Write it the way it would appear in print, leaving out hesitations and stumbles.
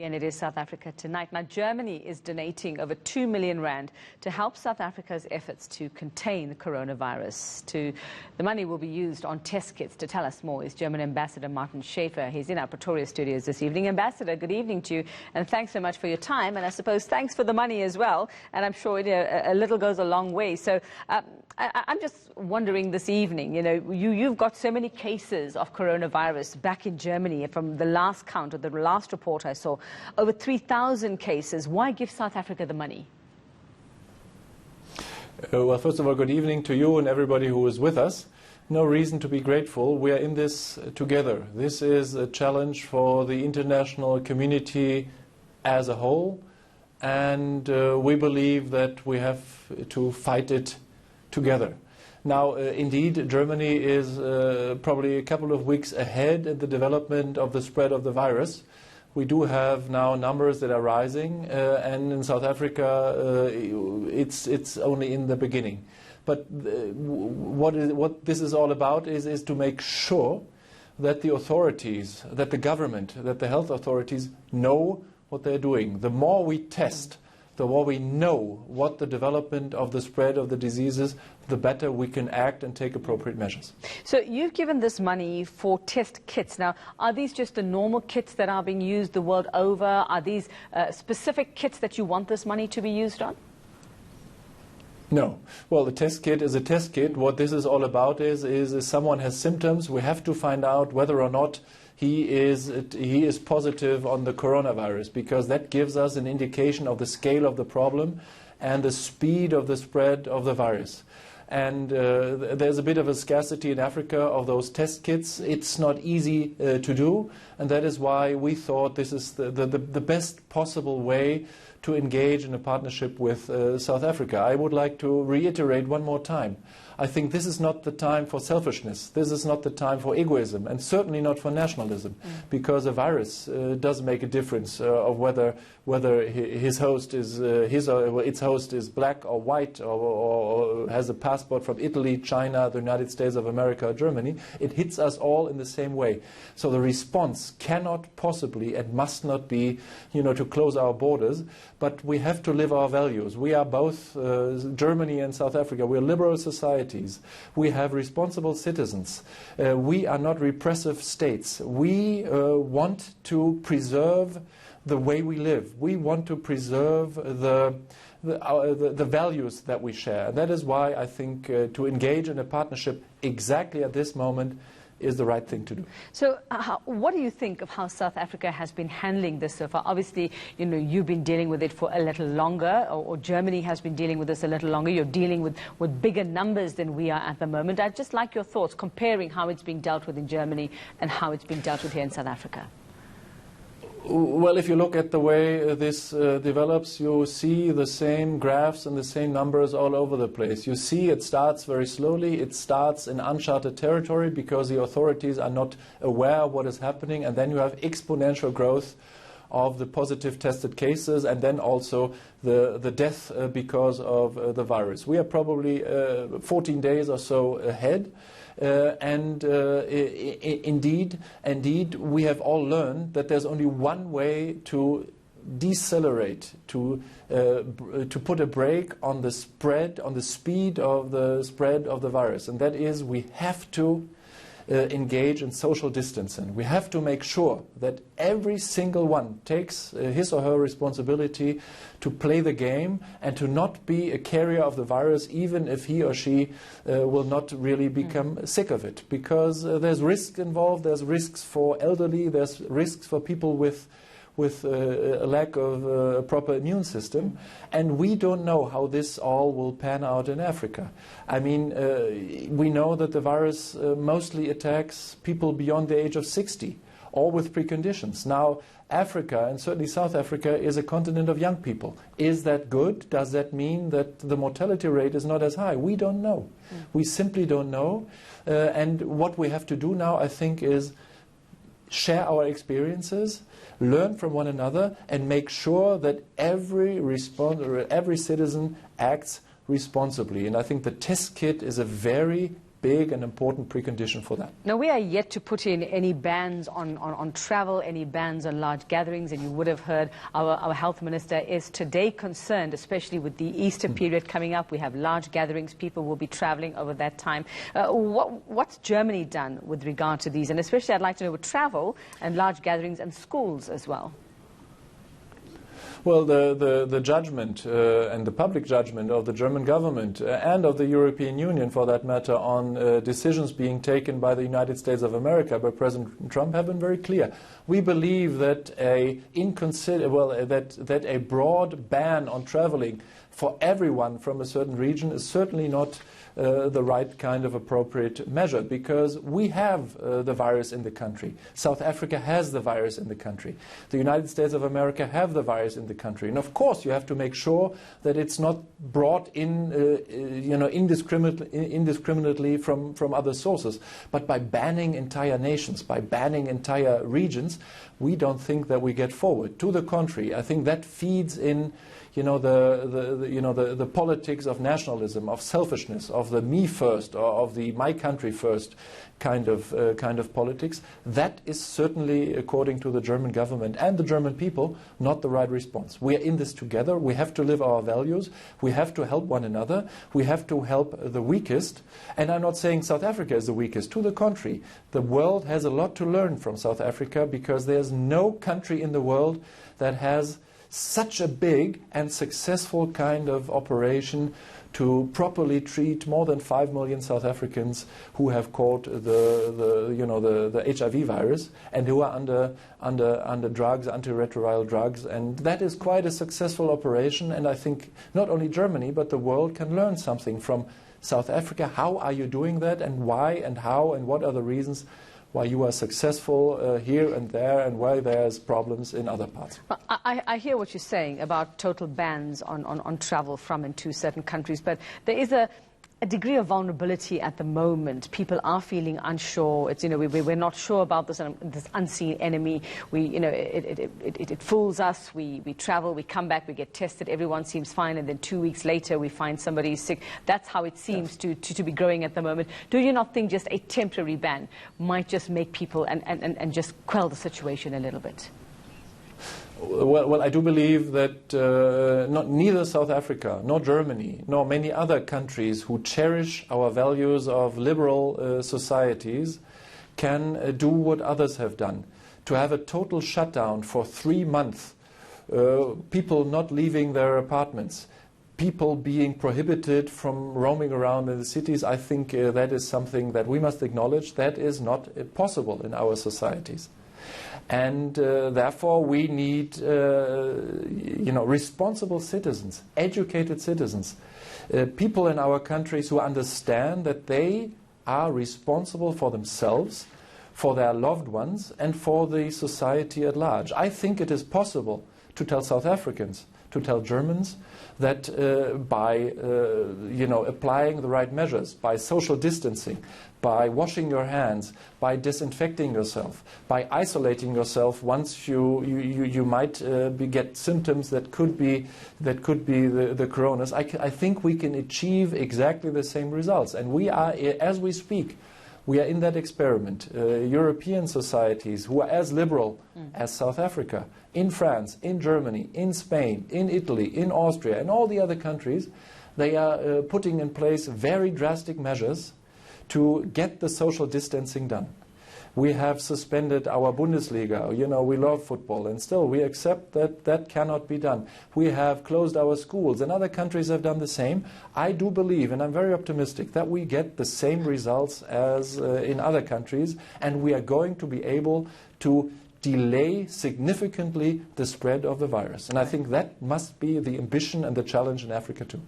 And it is South Africa tonight. Now, Germany is donating over 2 million rand to help South Africa's efforts to contain the coronavirus. The money will be used on test kits. To tell us more is German Ambassador Martin Schäfer. He's in our Pretoria studios this evening. Ambassador, good evening to you, and thanks so much for your time. And I suppose thanks for the money as well. And I'm sure a little goes a long way. So I'm just wondering this evening, you've got so many cases of coronavirus back in Germany. From the last count, or the last report I saw, over 3,000 cases. Why give South Africa the money? Well, first of all, good evening to you and everybody who is with us. No reason to be grateful. We are in this together. This is a challenge for the international community as a whole, and we believe that we have to fight it together. Now, indeed, Germany is probably a couple of weeks ahead in the development of the spread of the virus. We do have now numbers that are rising, and in South Africa it's only in the beginning. But what this is all about is to make sure that the authorities, that the government, that the health authorities know what they're doing. The more we test, the more we know what the development of the spread of the disease is, the better we can act and take appropriate measures. So you've given this money for test kits. Now, are these just the normal kits that are being used the world over? Are these specific kits that you want this money to be used on? No. Well, the test kit is a test kit. What this is all about is if someone has symptoms, we have to find out whether or not he is positive on the coronavirus, because that gives us an indication of the scale of the problem and the speed of the spread of the virus. And there's a bit of a scarcity in Africa of those test kits. It's not easy to do, and that is why we thought this is the best possible way to engage in a partnership with South Africa. I would like to reiterate one more time. I think this is not the time for selfishness. This is not the time for egoism, and certainly not for nationalism, because a virus does make a difference of whether his host is its host is black or white, or has a passport from Italy, China, the United States of America, or Germany. It hits us all in the same way. So the response cannot possibly and must not be, to close our borders, but we have to live our values. We are both Germany and South Africa. We are liberal societies. We have responsible citizens. We are not repressive states. We want to preserve the way we live. We want to preserve the values that we share. And that is why I think to engage in a partnership exactly at this moment is the right thing to do. So what do you think of how South Africa has been handling this so far? Obviously, you've been dealing with it for a little longer, or Germany has been dealing with this a little longer. You're dealing with bigger numbers than we are at the moment. I'd just like your thoughts comparing how it's being dealt with in Germany and how it's being dealt with here in South Africa. Well, if you look at the way this develops, you see the same graphs and the same numbers all over the place. You see it starts very slowly. It starts in uncharted territory because the authorities are not aware of what is happening, and then you have exponential growth of the positive tested cases, and then also the death because of the virus. We are probably 14 days or so ahead. Indeed, we have all learned that there's only one way to decelerate, to put a brake on the spread, on the speed of the spread of the virus, and that is we have to engage in social distancing. We have to make sure that every single one takes his or her responsibility to play the game and to not be a carrier of the virus, even if he or she will not really become sick of it. Because there's risk involved, there's risks for elderly, there's risks for people with a lack of a proper immune system, and we don't know how this all will pan out in Africa. I mean, we know that the virus mostly attacks people beyond the age of 60, all with preconditions. Now, Africa, and certainly South Africa, is a continent of young people. Is that good? Does that mean that the mortality rate is not as high? We don't know. We simply don't know. And what we have to do now, I think, is share our experiences, learn from one another, and make sure that every citizen acts responsibly. And I think the test kit is a very big and important precondition for that. Now, we are yet to put in any bans on travel, any bans on large gatherings, and you would have heard our health minister is today concerned, especially with the Easter period coming up. We have large gatherings, people will be traveling over that time. What's Germany done with regard to these? And especially I'd like to know with travel and large gatherings and schools as well. Well, the judgment and the public judgment of the German government and of the European Union, for that matter, on decisions being taken by the United States of America, by President Trump, have been very clear. We believe that that a broad ban on traveling for everyone from a certain region is certainly not the right kind of appropriate measure, because we have the virus in the country. South Africa has the virus in the country. The United States of America have the virus in the country. And of course you have to make sure that it's not brought in indiscriminately from other sources. But by banning entire nations, by banning entire regions, we don't think that we get forward. To the contrary, I think that feeds in the politics of nationalism, of selfishness, of the me first, or of the my country first kind of politics. That is certainly, according to the German government and the German people, not the right response. We are in this together. We have to live our values. We have to help one another. We have to help the weakest. And I'm not saying South Africa is the weakest. To the contrary, the world has a lot to learn from South Africa, because there's no country in the world that has such a big and successful kind of operation to properly treat more than 5 million South Africans who have caught the HIV virus and who are under drugs, antiretroviral drugs, and that is quite a successful operation. And I think not only Germany but the world can learn something from South Africa. How are you doing that, and why, and how, and what are the reasons why you are successful here and there, and why there's problems in other parts. I hear what you're saying about total bans on travel from and to certain countries, but there is a degree of vulnerability at the moment. People are feeling unsure. It's, we're not sure about this unseen enemy. It fools us. We travel, we come back, we get tested, everyone seems fine, and then 2 weeks later we find somebody sick. That's how it seems to be growing at the moment. Do you not think just a temporary ban might just make people and just quell the situation a little bit? Well, I do believe that neither South Africa, nor Germany, nor many other countries who cherish our values of liberal societies can do what others have done. To have a total shutdown for 3 months, people not leaving their apartments, people being prohibited from roaming around in the cities, I think that is something that we must acknowledge. That is not possible in our societies. And therefore we need responsible citizens, educated citizens, people in our countries who understand that they are responsible for themselves, for their loved ones, and for the society at large. I think it is possible to tell South Africans, to tell Germans, that by applying the right measures, by social distancing, by washing your hands, by disinfecting yourself, by isolating yourself once you might get symptoms that could be the coronas, I think we can achieve exactly the same results. And we are, as we speak, we are in that experiment. European societies who are as liberal as South Africa, in France, in Germany, in Spain, in Italy, in Austria, and all the other countries, they are putting in place very drastic measures to get the social distancing done. We have suspended our Bundesliga. We love football, and still we accept that that cannot be done. We have closed our schools, and other countries have done the same. I do believe, and I'm very optimistic, that we get the same results as in other countries, and we are going to be able to delay significantly the spread of the virus. And I think that must be the ambition and the challenge in Africa too.